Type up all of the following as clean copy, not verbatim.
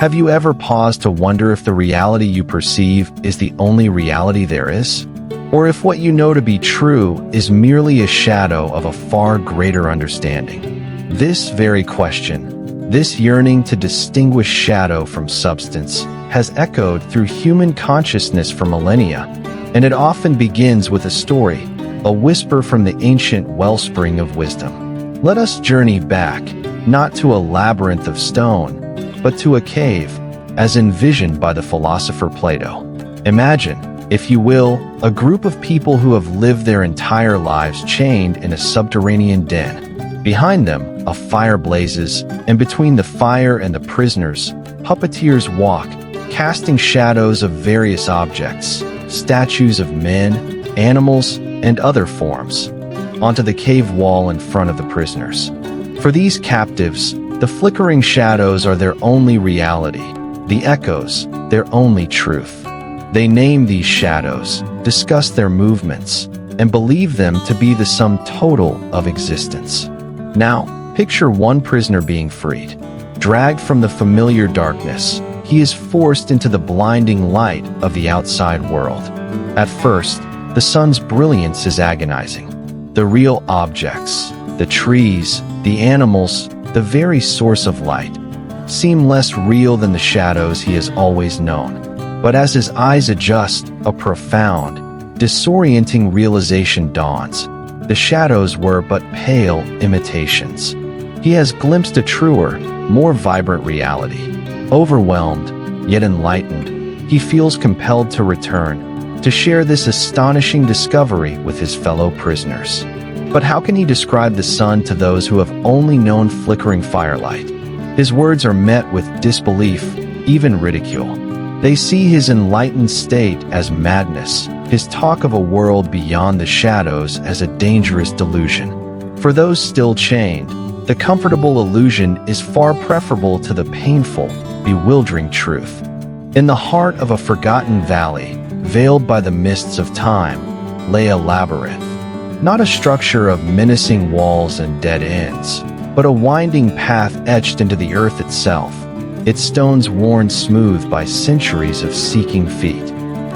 Have you ever paused to wonder if the reality you perceive is the only reality there is? Or if what you know to be true is merely a shadow of a far greater understanding? This very question, this yearning to distinguish shadow from substance, has echoed through human consciousness for millennia, and it often begins with a story, a whisper from the ancient wellspring of wisdom. Let us journey back, not to a labyrinth of stone, but to a cave, as envisioned by the philosopher Plato. Imagine, if you will, a group of people who have lived their entire lives chained in a subterranean den. Behind them, a fire blazes, and between the fire and the prisoners, puppeteers walk, casting shadows of various objects, statues of men, animals, and other forms, onto the cave wall in front of the prisoners. For these captives, the flickering shadows are their only reality, the echoes, their only truth. They name these shadows, discuss their movements, and believe them to be the sum total of existence. Now, picture one prisoner being freed. Dragged from the familiar darkness, he is forced into the blinding light of the outside world. At first, the sun's brilliance is agonizing. The real objects, the trees, the animals, the very source of light, seem less real than the shadows he has always known. But as his eyes adjust, a profound, disorienting realization dawns. The shadows were but pale imitations. He has glimpsed a truer, more vibrant reality. Overwhelmed, yet enlightened, he feels compelled to return, to share this astonishing discovery with his fellow prisoners. But how can he describe the sun to those who have only known flickering firelight? His words are met with disbelief, even ridicule. They see his enlightened state as madness, his talk of a world beyond the shadows as a dangerous delusion. For those still chained, the comfortable illusion is far preferable to the painful, bewildering truth. In the heart of a forgotten valley, veiled by the mists of time, lay a labyrinth. Not a structure of menacing walls and dead ends, but a winding path etched into the earth itself, its stones worn smooth by centuries of seeking feet.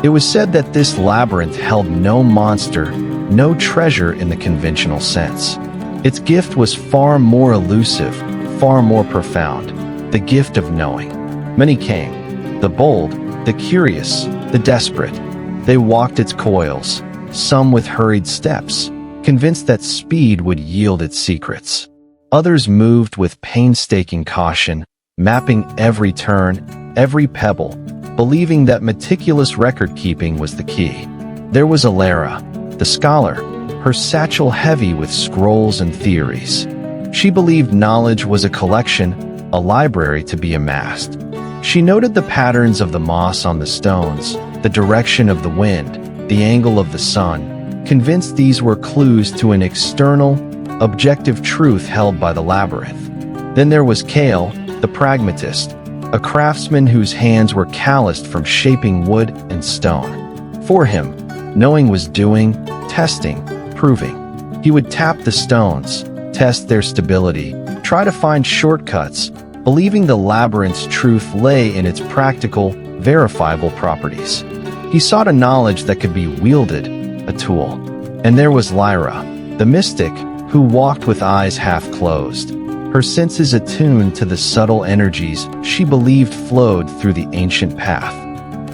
It was said that this labyrinth held no monster, no treasure in the conventional sense. Its gift was far more elusive, far more profound, the gift of knowing. Many came, the bold, the curious, the desperate. They walked its coils, some with hurried steps, convinced that speed would yield its secrets. Others moved with painstaking caution, mapping every turn, every pebble, believing that meticulous record-keeping was the key. There was Alara, the scholar, her satchel heavy with scrolls and theories. She believed knowledge was a collection, a library to be amassed. She noted the patterns of the moss on the stones, the direction of the wind, the angle of the sun, convinced these were clues to an external, objective truth held by the labyrinth. Then there was Kale, the pragmatist, a craftsman whose hands were calloused from shaping wood and stone. For him, knowing was doing, testing, proving. He would tap the stones, test their stability, try to find shortcuts, believing the labyrinth's truth lay in its practical, verifiable properties. He sought a knowledge that could be wielded, a tool. And there was Lyra, the mystic, who walked with eyes half closed, her senses attuned to the subtle energies she believed flowed through the ancient path.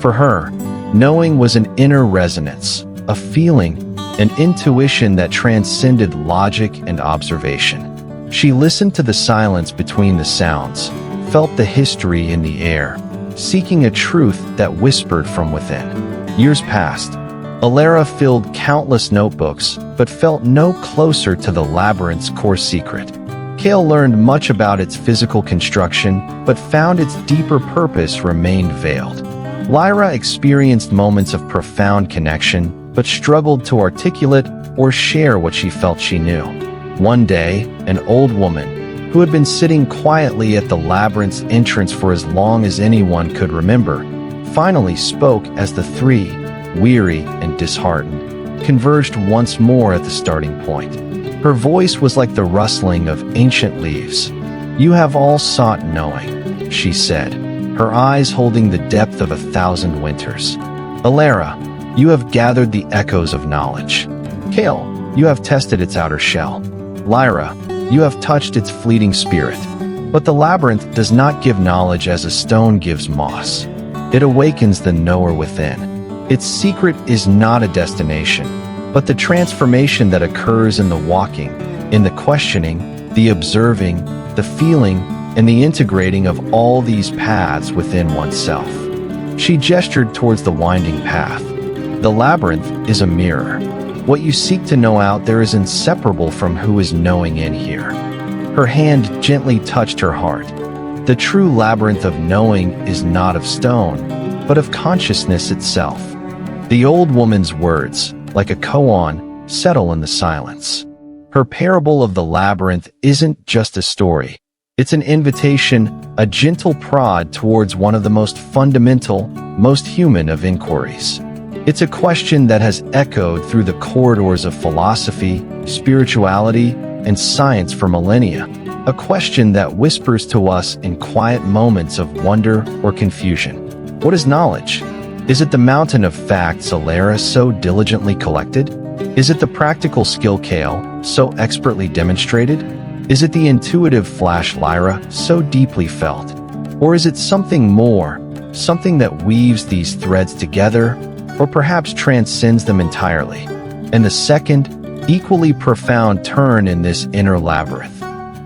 For her, knowing was an inner resonance, a feeling, an intuition that transcended logic and observation. She listened to the silence between the sounds, felt the history in the air, seeking a truth that whispered from within. Years passed. Alara filled countless notebooks, but felt no closer to the labyrinth's core secret. Kale learned much about its physical construction, but found its deeper purpose remained veiled. Lyra experienced moments of profound connection, but struggled to articulate or share what she felt she knew. One day, an old woman, who had been sitting quietly at the labyrinth's entrance for as long as anyone could remember, finally spoke as the three, weary and disheartened, converged once more at the starting point. Her voice was like the rustling of ancient leaves. "You have all sought knowing," she said. her eyes holding the depth of 1,000 winters. Alara, you have gathered the echoes of knowledge. Kale, you have tested its outer shell. Lyra, you have touched its fleeting spirit. But the labyrinth does not give knowledge as a stone gives moss. It awakens the knower within. Its secret is not a destination, but the transformation that occurs in the walking, in the questioning, the observing, the feeling, and the integrating of all these paths within oneself. She gestured towards the winding path. The labyrinth is a mirror. What you seek to know out there is inseparable from who is knowing in here. Her hand gently touched her heart. The true labyrinth of knowing is not of stone, but of consciousness itself. The old woman's words, like a koan, settle in the silence. Her parable of the labyrinth isn't just a story. It's an invitation, a gentle prod towards one of the most fundamental, most human of inquiries. It's a question that has echoed through the corridors of philosophy, spirituality, and science for millennia. A question that whispers to us in quiet moments of wonder or confusion. What is knowledge? Is it the mountain of facts Alara so diligently collected? Is it the practical skill Kale so expertly demonstrated? Is it the intuitive flash Lyra so deeply felt? Or is it something more, something that weaves these threads together, or perhaps transcends them entirely? And the second, equally profound turn in this inner labyrinth.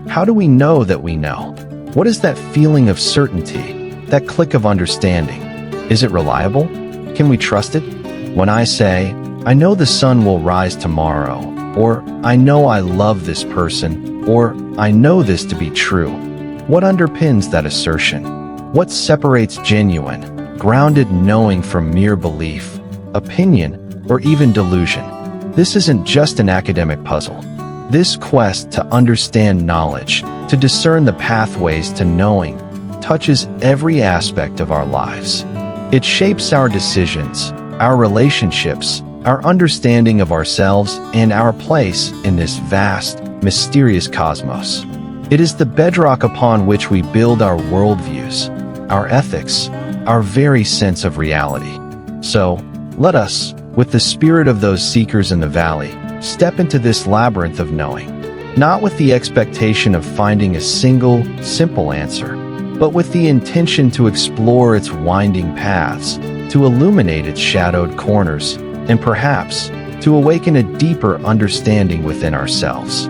How do we know that we know? What is that feeling of certainty, that click of understanding? Is it reliable? Can we trust it? When I say, I know the sun will rise tomorrow, or I know I love this person, or I know this to be true, what underpins that assertion? What separates genuine, grounded knowing from mere belief, opinion, or even delusion? This isn't just an academic puzzle. This quest to understand knowledge, to discern the pathways to knowing, touches every aspect of our lives. It shapes our decisions, our relationships, our understanding of ourselves, and our place in this vast, mysterious cosmos. It is the bedrock upon which we build our worldviews, our ethics, our very sense of reality. So, let us, with the spirit of those seekers in the valley, step into this labyrinth of knowing, not with the expectation of finding a single, simple answer, but with the intention to explore its winding paths, to illuminate its shadowed corners, and perhaps to awaken a deeper understanding within ourselves.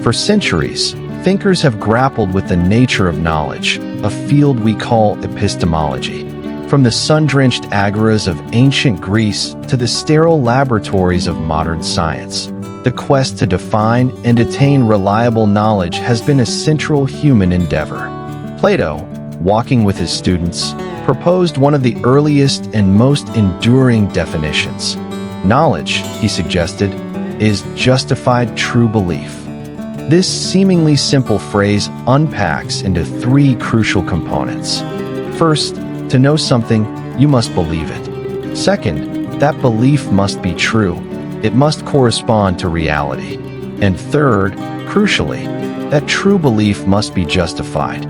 For centuries, thinkers have grappled with the nature of knowledge, a field we call epistemology. From the sun-drenched agoras of ancient Greece to the sterile laboratories of modern science, the quest to define and attain reliable knowledge has been a central human endeavor. Plato, walking with his students, proposed one of the earliest and most enduring definitions. Knowledge, he suggested, is justified true belief. This seemingly simple phrase unpacks into three crucial components. First, to know something, you must believe it. Second, that belief must be true. It must correspond to reality. And third, crucially, that true belief must be justified.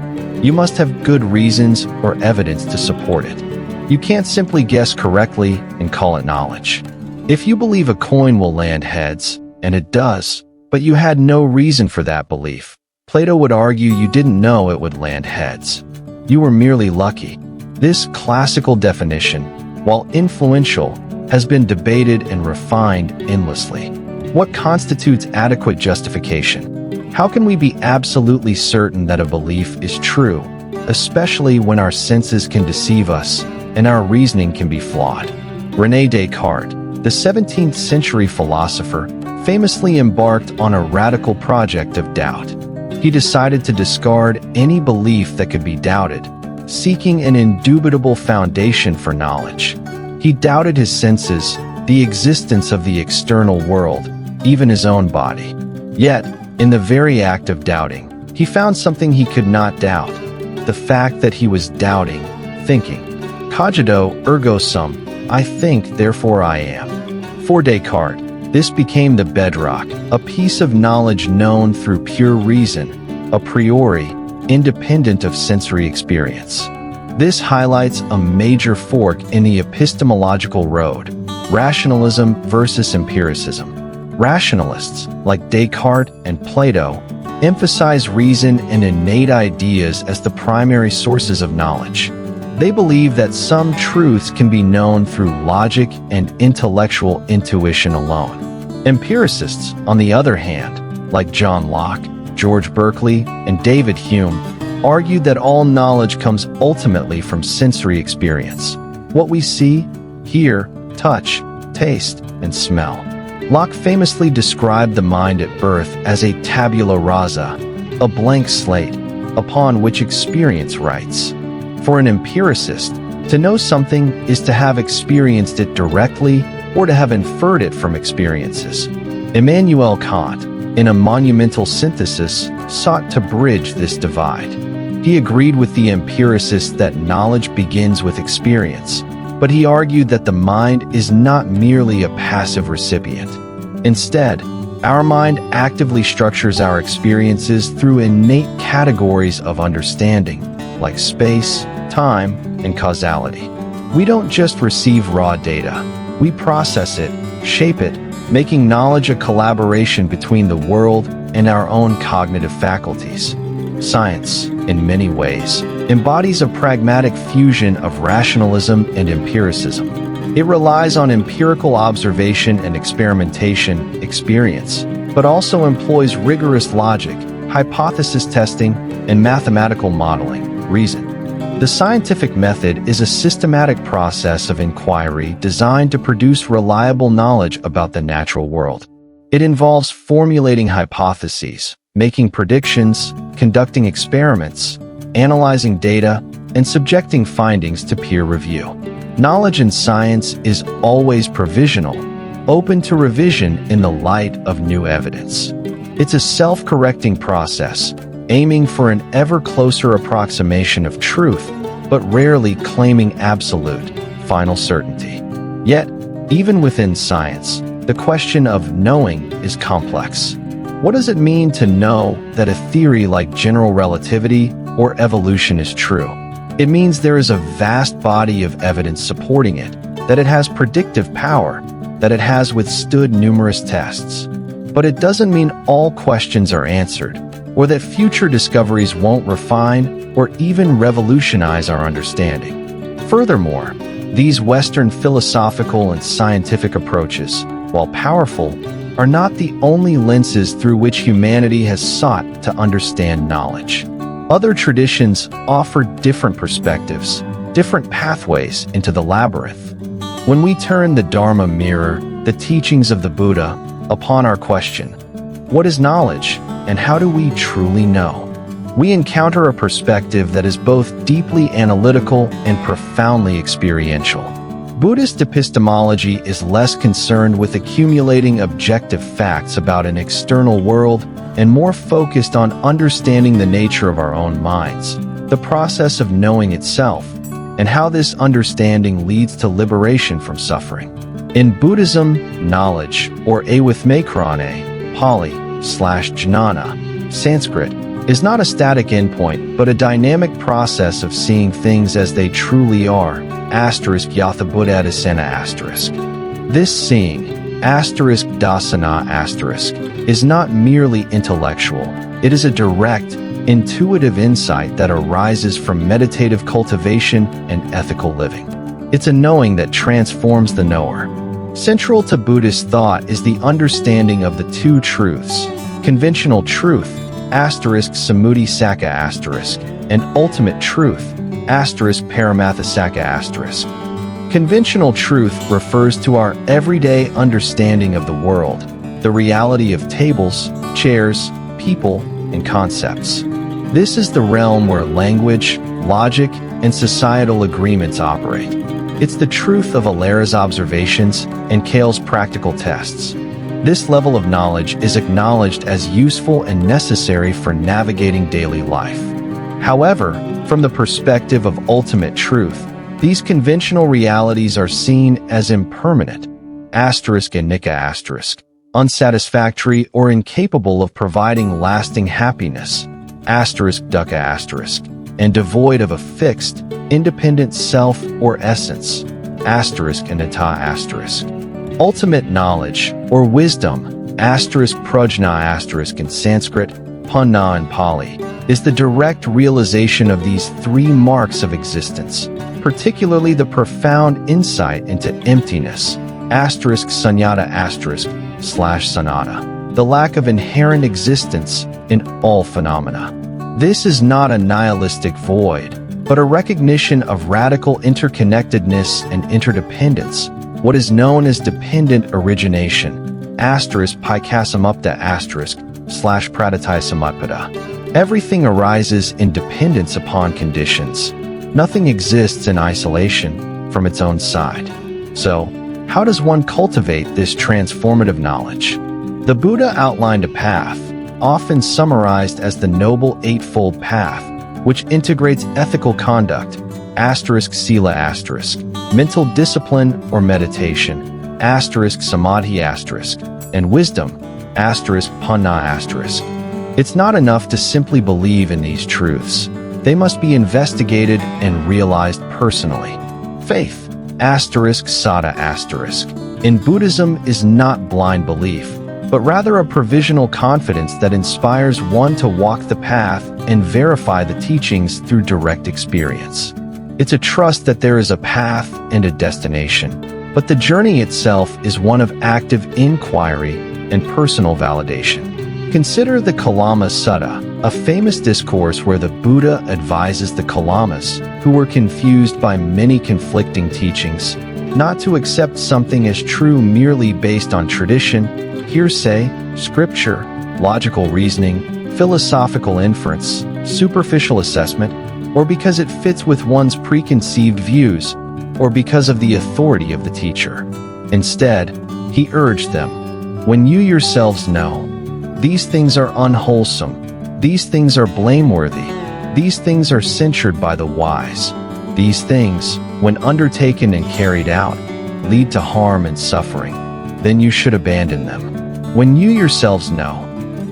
You must have good reasons or evidence to support it. You can't simply guess correctly and call it knowledge. If you believe a coin will land heads, and it does, but you had no reason for that belief, Plato would argue you didn't know it would land heads. You were merely lucky. This classical definition, while influential, has been debated and refined endlessly. What constitutes adequate justification? How can we be absolutely certain that a belief is true, especially when our senses can deceive us and our reasoning can be flawed? René Descartes, the 17th century philosopher, famously embarked on a radical project of doubt. He decided to discard any belief that could be doubted, seeking an indubitable foundation for knowledge. He doubted his senses, the existence of the external world, even his own body. Yet, in the very act of doubting, he found something he could not doubt: the fact that he was doubting, thinking. Cogito ergo sum, I think, therefore I am. For Descartes, this became the bedrock, a piece of knowledge known through pure reason, a priori, independent of sensory experience. This highlights a major fork in the epistemological road: rationalism versus empiricism. Rationalists, like Descartes and Plato, emphasize reason and innate ideas as the primary sources of knowledge. They believe that some truths can be known through logic and intellectual intuition alone. Empiricists, on the other hand, like John Locke, George Berkeley, and David Hume, argued that all knowledge comes ultimately from sensory experience. What we see, hear, touch, taste, and smell. Locke famously described the mind at birth as a tabula rasa, a blank slate, upon which experience writes. For an empiricist, to know something is to have experienced it directly or to have inferred it from experiences. Immanuel Kant, in a monumental synthesis, sought to bridge this divide. He agreed with the empiricists that knowledge begins with experience, but he argued that the mind is not merely a passive recipient. Instead, our mind actively structures our experiences through innate categories of understanding, like space, time, and causality. We don't just receive raw data. We process it, shape it, making knowledge a collaboration between the world and our own cognitive faculties. Science, in many ways, embodies a pragmatic fusion of rationalism and empiricism. It relies on empirical observation and experimentation, experience, but also employs rigorous logic, hypothesis testing, and mathematical modeling, reason. The scientific method is a systematic process of inquiry designed to produce reliable knowledge about the natural world. It involves formulating hypotheses, making predictions, conducting experiments, analyzing data, and subjecting findings to peer review. Knowledge in science is always provisional, open to revision in the light of new evidence. It's a self-correcting process, aiming for an ever closer approximation of truth, but rarely claiming absolute, final certainty. Yet, even within science, the question of knowing is complex. What does it mean to know that a theory like general relativity or evolution is true? It means there is a vast body of evidence supporting it, that it has predictive power, that it has withstood numerous tests. But it doesn't mean all questions are answered, or that future discoveries won't refine or even revolutionize our understanding. Furthermore, these Western philosophical and scientific approaches, while powerful, are not the only lenses through which humanity has sought to understand knowledge. Other traditions offer different perspectives, different pathways into the labyrinth. When we turn the DhammaMirror, the teachings of the Buddha, upon our question, what is knowledge and how do we truly know? We encounter a perspective that is both deeply analytical and profoundly experiential. Buddhist epistemology is less concerned with accumulating objective facts about an external world and more focused on understanding the nature of our own minds, the process of knowing itself, and how this understanding leads to liberation from suffering. In Buddhism, knowledge, or awithmakrane, Pali/jnana, Sanskrit, is not a static endpoint but a dynamic process of seeing things as they truly are, yatha buddhadasana*. This seeing, dasana*, is not merely intellectual, it is a direct, intuitive insight that arises from meditative cultivation and ethical living. It's a knowing that transforms the knower. Central to Buddhist thought is the understanding of the two truths, conventional truth, *samuti saka*, and ultimate truth, *paramatha saka*. Conventional truth refers to our everyday understanding of the world, the reality of tables, chairs, people, and concepts. This is the realm where language, logic, and societal agreements operate. It's the truth of Alara's observations and Kale's practical tests. This level of knowledge is acknowledged as useful and necessary for navigating daily life. However, from the perspective of ultimate truth, these conventional realities are seen as impermanent, and nika*, unsatisfactory or incapable of providing lasting happiness, dukkha*. and devoid of a fixed, independent self or essence. Asterisk and ata asterisk. Ultimate knowledge, or wisdom, asterisk prajna asterisk in Sanskrit, panna in Pali, is the direct realization of these three marks of existence, particularly the profound insight into emptiness, asterisk sunyata asterisk slash sanata, the lack of inherent existence in all phenomena. This is not a nihilistic void, but a recognition of radical interconnectedness and interdependence, what is known as dependent origination, asterisk pikasamupta asterisk slash pradatai samutpada. Everything arises in dependence upon conditions. Nothing exists in isolation from its own side. So, how does one cultivate this transformative knowledge? The Buddha outlined a path, often summarized as the Noble Eightfold Path, which integrates ethical conduct, asterisk sila asterisk, mental discipline or meditation, asterisk samadhi asterisk, and wisdom, asterisk panna asterisk. It's not enough to simply believe in these truths. They must be investigated and realized personally. Faith, asterisk sada asterisk, in Buddhism is not blind belief, but rather a provisional confidence that inspires one to walk the path and verify the teachings through direct experience. It's a trust that there is a path and a destination, but the journey itself is one of active inquiry and personal validation. Consider the Kalama Sutta, a famous discourse where the Buddha advises the Kalamas, who were confused by many conflicting teachings, not to accept something as true merely based on tradition, hearsay, scripture, logical reasoning, philosophical inference, superficial assessment, or because it fits with one's preconceived views, or because of the authority of the teacher. Instead, he urged them, when you yourselves know, these things are unwholesome, these things are blameworthy, these things are censured by the wise, these things, when undertaken and carried out, lead to harm and suffering, then you should abandon them. When you yourselves know,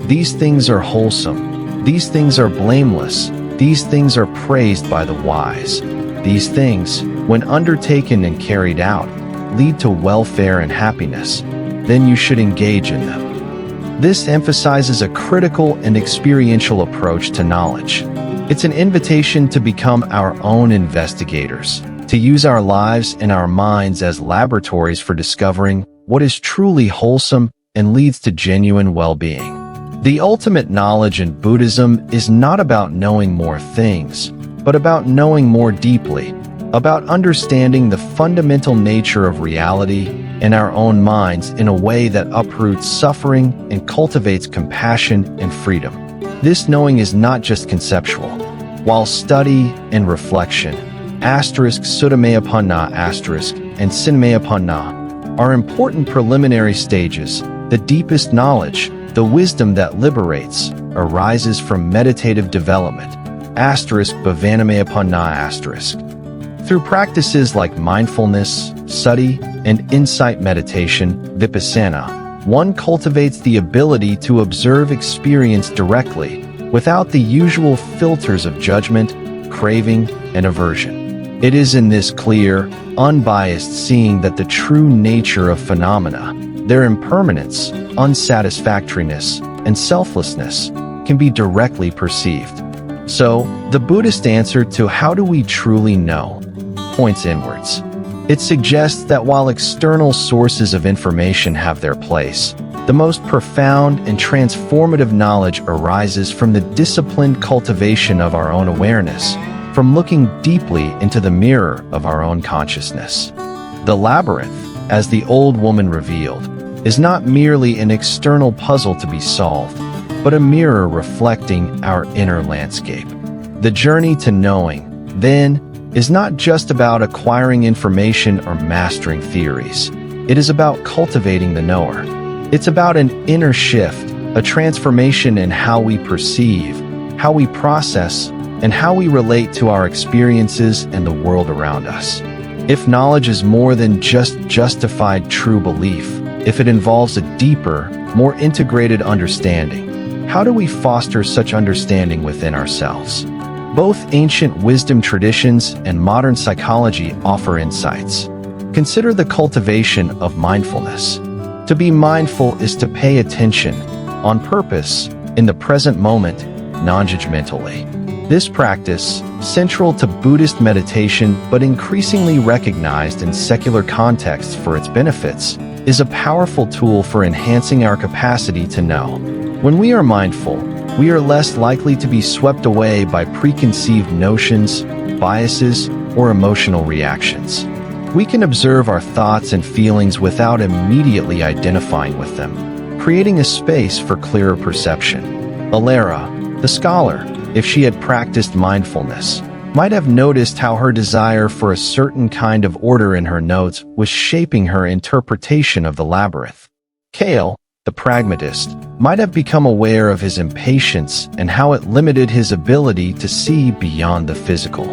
these things are wholesome, these things are blameless, these things are praised by the wise, these things, when undertaken and carried out, lead to welfare and happiness, then you should engage in them. This emphasizes a critical and experiential approach to knowledge. It's an invitation to become our own investigators, to use our lives and our minds as laboratories for discovering what is truly wholesome and leads to genuine well-being. The ultimate knowledge in Buddhism is not about knowing more things, but about knowing more deeply, about understanding the fundamental nature of reality and our own minds in a way that uproots suffering and cultivates compassion and freedom. This knowing is not just conceptual. While study and reflection, asterisk sutameyapanna asterisk and cinemayapanna, are important preliminary stages, the deepest knowledge, the wisdom that liberates, arises from meditative development, asterisk bhavanameyapanna asterisk. Through practices like mindfulness, sati, and insight meditation, vipassana, one cultivates the ability to observe experience directly, without the usual filters of judgment, craving, and aversion. It is in this clear, unbiased seeing that the true nature of phenomena, their impermanence, unsatisfactoriness, and selflessness, can be directly perceived. So, the Buddhist answer to how do we truly know points inwards. It suggests that while external sources of information have their place, the most profound and transformative knowledge arises from the disciplined cultivation of our own awareness, from looking deeply into the mirror of our own consciousness. The labyrinth, as the old woman revealed, is not merely an external puzzle to be solved, but a mirror reflecting our inner landscape. The journey to knowing, then, is not just about acquiring information or mastering theories. It is about cultivating the knower. It's about an inner shift, a transformation in how we perceive, how we process, and how we relate to our experiences and the world around us. If knowledge is more than just justified true belief, if it involves a deeper, more integrated understanding, how do we foster such understanding within ourselves? Both ancient wisdom traditions and modern psychology offer insights. Consider the cultivation of mindfulness. To be mindful is to pay attention, on purpose, in the present moment, non-judgmentally. This practice, central to Buddhist meditation but increasingly recognized in secular contexts for its benefits, is a powerful tool for enhancing our capacity to know. When we are mindful, we are less likely to be swept away by preconceived notions, biases, or emotional reactions. We can observe our thoughts and feelings without immediately identifying with them, creating a space for clearer perception. Alara, the scholar, if she had practiced mindfulness, might have noticed how her desire for a certain kind of order in her notes was shaping her interpretation of the labyrinth. Kale, the pragmatist, might have become aware of his impatience and how it limited his ability to see beyond the physical.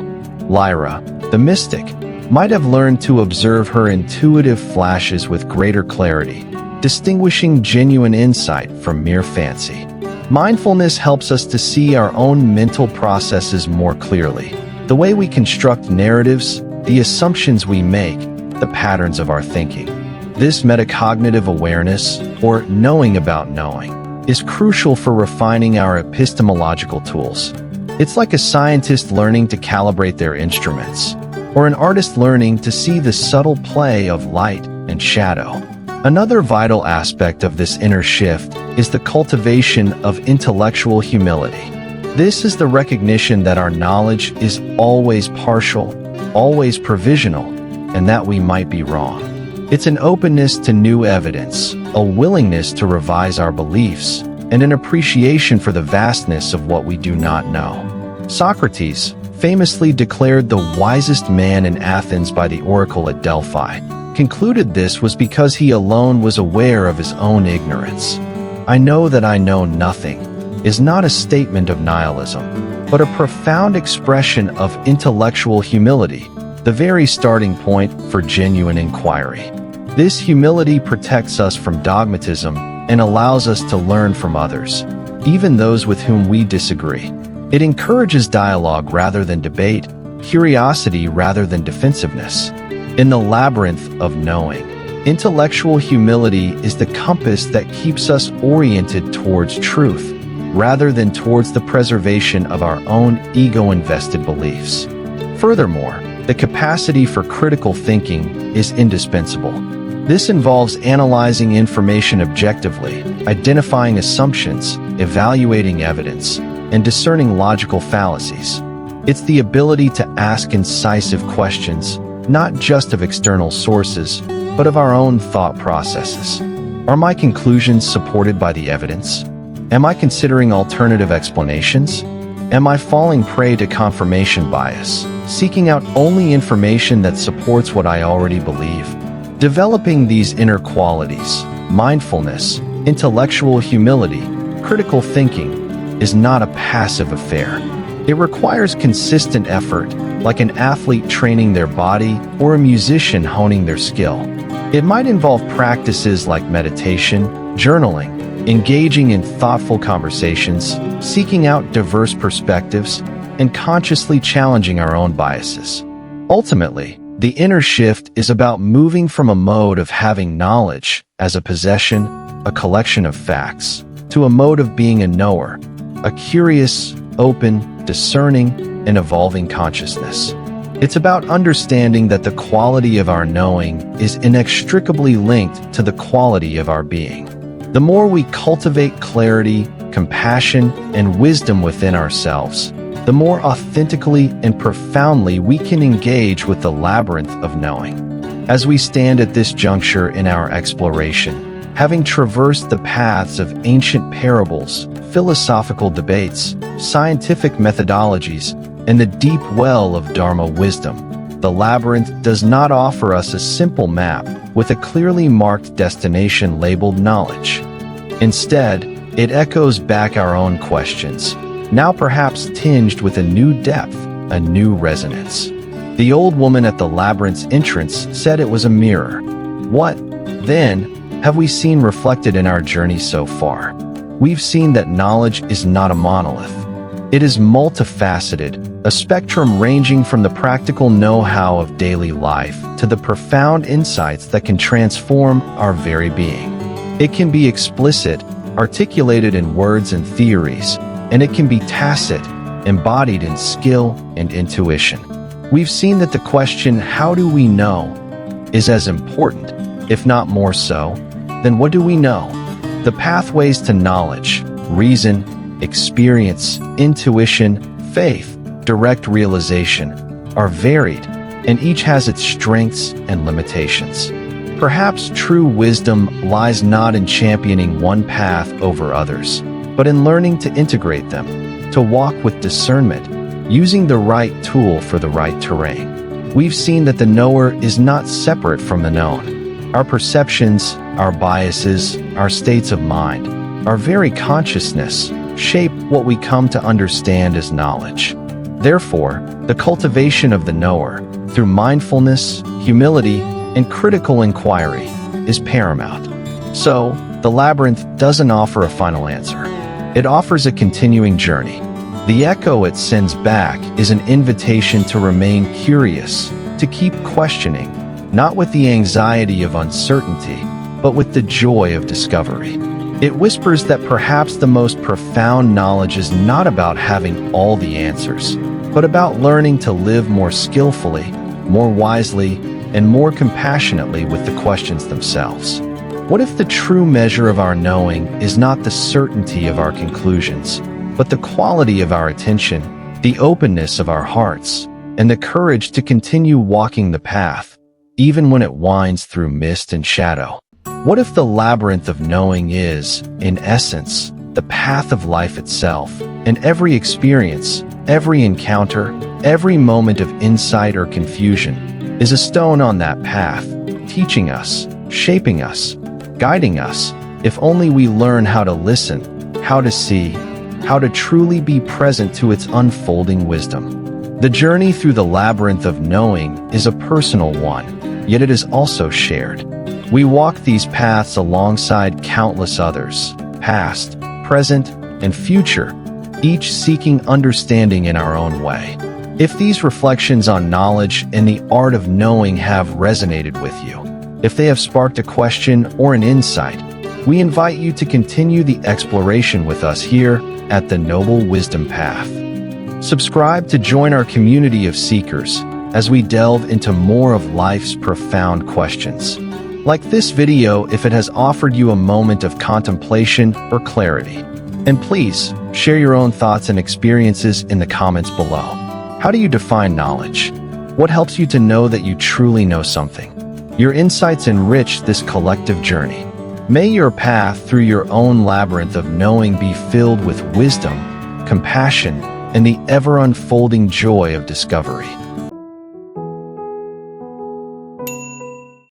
Lyra, the mystic, might have learned to observe her intuitive flashes with greater clarity, distinguishing genuine insight from mere fancy. Mindfulness helps us to see our own mental processes more clearly, the way we construct narratives, the assumptions we make, the patterns of our thinking. This metacognitive awareness, or knowing about knowing, is crucial for refining our epistemological tools. It's like a scientist learning to calibrate their instruments, or an artist learning to see the subtle play of light and shadow. Another vital aspect of this inner shift is the cultivation of intellectual humility. This is the recognition that our knowledge is always partial, always provisional, and that we might be wrong. It's an openness to new evidence, a willingness to revise our beliefs, and an appreciation for the vastness of what we do not know. Socrates famously declared the wisest man in Athens by the oracle at Delphi, concluded this was because he alone was aware of his own ignorance. "I know that I know nothing" is not a statement of nihilism, but a profound expression of intellectual humility, the very starting point for genuine inquiry. This humility protects us from dogmatism and allows us to learn from others, even those with whom we disagree. It encourages dialogue rather than debate, curiosity rather than defensiveness. In the labyrinth of knowing, intellectual humility is the compass that keeps us oriented towards truth, rather than towards the preservation of our own ego-invested beliefs. Furthermore, the capacity for critical thinking is indispensable. This involves analyzing information objectively, identifying assumptions, evaluating evidence, and discerning logical fallacies. It's the ability to ask incisive questions, not just of external sources, but of our own thought processes. Are my conclusions supported by the evidence? Am I considering alternative explanations? Am I falling prey to confirmation bias, seeking out only information that supports what I already believe? Developing these inner qualities, mindfulness, intellectual humility, critical thinking, is not a passive affair. It requires consistent effort, like an athlete training their body or a musician honing their skill. It might involve practices like meditation, journaling, engaging in thoughtful conversations, seeking out diverse perspectives, and consciously challenging our own biases. Ultimately, the inner shift is about moving from a mode of having knowledge as a possession, a collection of facts, to a mode of being a knower, a curious, open, discerning, and evolving consciousness. It's about understanding that the quality of our knowing is inextricably linked to the quality of our being. The more we cultivate clarity, compassion, and wisdom within ourselves, the more authentically and profoundly we can engage with the labyrinth of knowing. As we stand at this juncture in our exploration, having traversed the paths of ancient parables, philosophical debates, scientific methodologies, and the deep well of Dharma wisdom, the labyrinth does not offer us a simple map with a clearly marked destination labeled knowledge. Instead, it echoes back our own questions, now perhaps tinged with a new depth, a new resonance. The old woman at the labyrinth's entrance said it was a mirror. What, then, have we seen reflected in our journey so far? We've seen that knowledge is not a monolith. It is multifaceted, a spectrum ranging from the practical know-how of daily life to the profound insights that can transform our very being. It can be explicit, articulated in words and theories, and it can be tacit, embodied in skill and intuition. We've seen that the question, how do we know, is as important, if not more so, than what do we know? The pathways to knowledge, reason, experience, intuition, faith, direct realization, are varied, and each has its strengths and limitations. Perhaps true wisdom lies not in championing one path over others, but in learning to integrate them, to walk with discernment, using the right tool for the right terrain. We've seen that the knower is not separate from the known. Our perceptions, our biases, our states of mind, our very consciousness shape what we come to understand as knowledge. Therefore, the cultivation of the knower, through mindfulness, humility, and critical inquiry, is paramount. So, the labyrinth doesn't offer a final answer. It offers a continuing journey. The echo it sends back is an invitation to remain curious, to keep questioning, not with the anxiety of uncertainty, but with the joy of discovery. It whispers that perhaps the most profound knowledge is not about having all the answers, but about learning to live more skillfully, more wisely, and more compassionately with the questions themselves. What if the true measure of our knowing is not the certainty of our conclusions, but the quality of our attention, the openness of our hearts, and the courage to continue walking the path, even when it winds through mist and shadow? What if the labyrinth of knowing is, in essence, the path of life itself, and every experience, every encounter, every moment of insight or confusion is a stone on that path, teaching us, shaping us, guiding us, if only we learn how to listen, how to see, how to truly be present to its unfolding wisdom. The journey through the labyrinth of knowing is a personal one, yet it is also shared. We walk these paths alongside countless others, past, present, and future, each seeking understanding in our own way. If these reflections on knowledge and the art of knowing have resonated with you, if they have sparked a question or an insight, we invite you to continue the exploration with us here at the Noble Wisdom Path. Subscribe to join our community of seekers as we delve into more of life's profound questions. Like this video if it has offered you a moment of contemplation or clarity. And please, share your own thoughts and experiences in the comments below. How do you define knowledge? What helps you to know that you truly know something? Your insights enrich this collective journey. May your path through your own labyrinth of knowing be filled with wisdom, compassion, and the ever-unfolding joy of discovery.